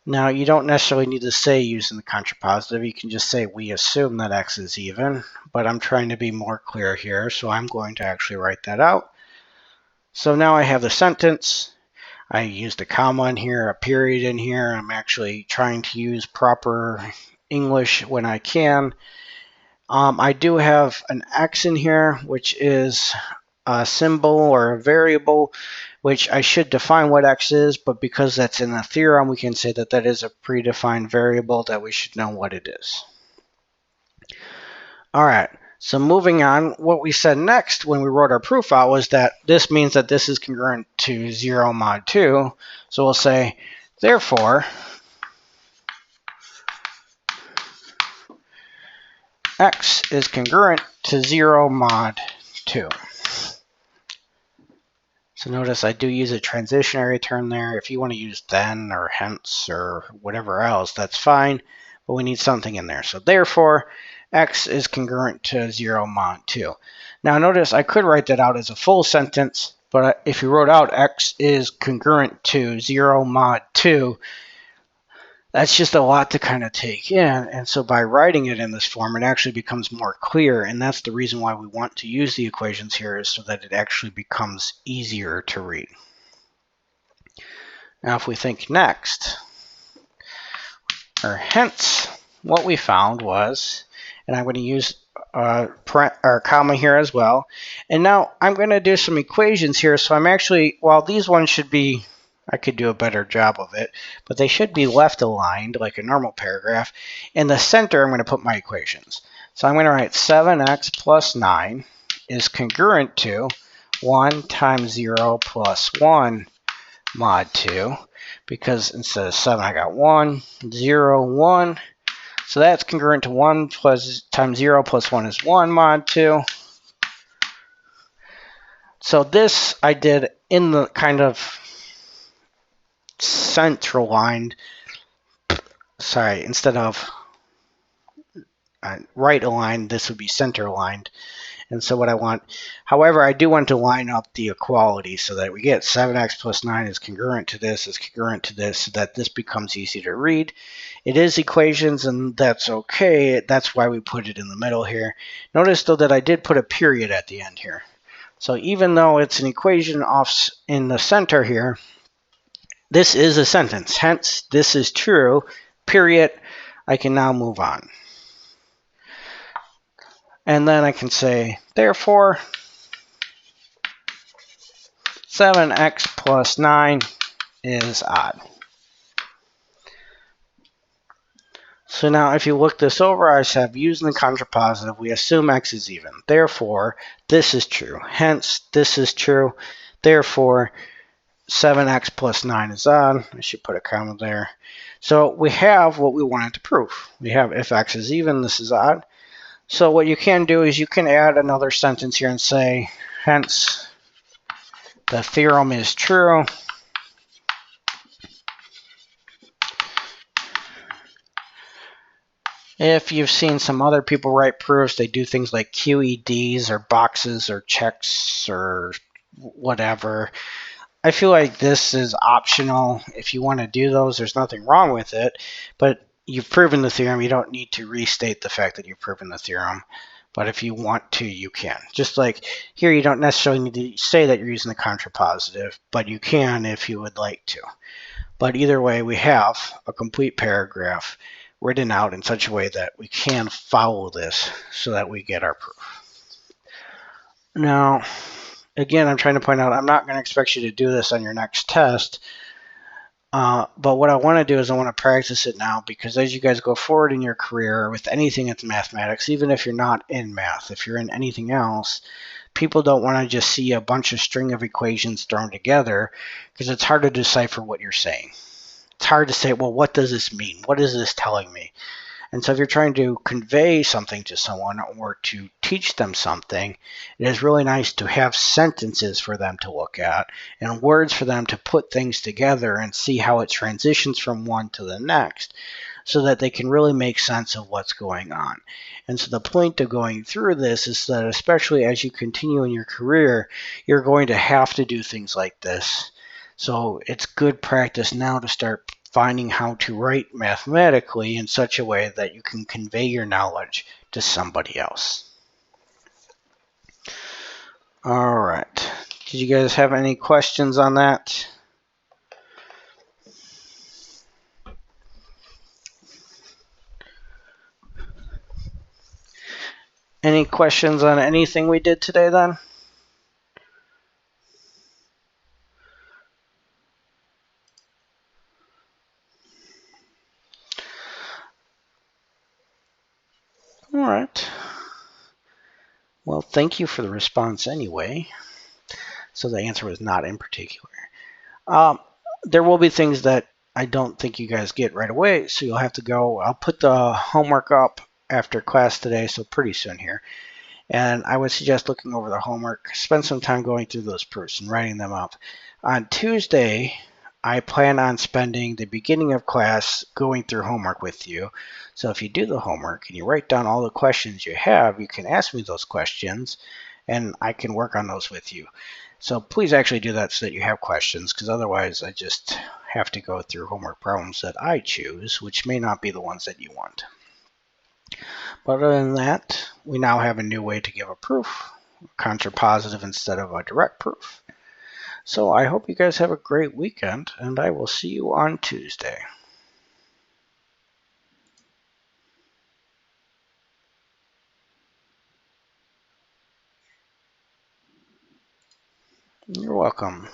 Now, you don't necessarily need to say using the contrapositive. You can just say we assume that x is even, but I'm trying to be more clear here, so I'm going to actually write that out. So now I have the sentence. I used a comma in here, a period in here. I'm actually trying to use proper English when I can. I do have an x in here, which is a symbol or a variable, which I should define what x is, but because that's in the theorem, we can say that that is a predefined variable that we should know what it is. All right, so moving on, what we said next when we wrote our proof out was that this means that this is congruent to 0 mod 2. So we'll say, therefore, x is congruent to 0 mod 2. So notice I do use a transitionary term there. If you want to use then or hence or whatever else, that's fine, but we need something in there. So therefore, x is congruent to 0 mod 2. Now notice I could write that out as a full sentence, but if you wrote out x is congruent to 0 mod 2, that's just a lot to kind of take in, and so by writing it in this form, it actually becomes more clear, and that's the reason why we want to use the equations here, is so that it actually becomes easier to read. Now, if we think next, or hence, what we found was, and I'm going to use a comma here as well, and now I'm going to do some equations here, so I'm actually, while these ones should be, I could do a better job of it, but they should be left aligned like a normal paragraph. In the center, I'm going to put my equations. So I'm going to write 7x plus 9 is congruent to 1 times 0 plus 1 mod 2, because instead of 7, I got 1, 0, 1. So that's congruent to 1 plus times 0 plus 1 is 1 mod 2. So this I did in the kind of center aligned, sorry, instead of right aligned, this would be center aligned. And so what I want, however, I do want to line up the equality so that we get 7x plus 9 is congruent to this, so that this becomes easy to read. It is equations, and that's okay. That's why we put it in the middle here. Notice, though, that I did put a period at the end here. So even though it's an equation off in the center here, this is a sentence. Hence, this is true, period. I can now move on. And then I can say, therefore, 7x plus 9 is odd. So now if you look this over, I have using the contrapositive, we assume x is even. Therefore, this is true. Hence, this is true. Therefore, 7x plus 9 is odd. I should put a comma there. So we have what we wanted to prove. We have if x is even, this is odd. So what you can do is you can add another sentence here and say, hence, the theorem is true. If you've seen some other people write proofs, they do things like QEDs or boxes or checks or whatever. I feel like this is optional. If you want to do those, there's nothing wrong with it. But you've proven the theorem. You don't need to restate the fact that you've proven the theorem. But if you want to, you can. Just like here, you don't necessarily need to say that you're using the contrapositive, but you can if you would like to. But either way, we have a complete paragraph written out in such a way that we can follow this so that we get our proof. Now, again, I'm trying to point out, I'm not going to expect you to do this on your next test, But what I want to do is I want to practice it now, because as you guys go forward in your career with anything that's mathematics, even if you're not in math, if you're in anything else, people don't want to just see a bunch of string of equations thrown together, because it's hard to decipher what you're saying. It's hard to say, well, what does this mean? What is this telling me? And so if you're trying to convey something to someone or to teach them something, it is really nice to have sentences for them to look at and words for them to put things together and see how it transitions from one to the next, so that they can really make sense of what's going on. And so the point of going through this is that, especially as you continue in your career, you're going to have to do things like this. So it's good practice now to start finding how to write mathematically in such a way that you can convey your knowledge to somebody else. All right. Did you guys have any questions on that? Any questions on anything we did today then? All right. Well, thank you for the response anyway. So the answer was not in particular. There will be things that I don't think you guys get right away, so you'll have to go. I'll put the homework up after class today, so pretty soon here. And I would suggest looking over the homework, spend some time going through those proofs and writing them up. On Tuesday, I plan on spending the beginning of class going through homework with you. So if you do the homework and you write down all the questions you have, you can ask me those questions and I can work on those with you. So please actually do that so that you have questions, because otherwise I just have to go through homework problems that I choose, which may not be the ones that you want. But other than that, we now have a new way to give a proof, contrapositive instead of a direct proof. So I hope you guys have a great weekend, and I will see you on Tuesday. You're welcome.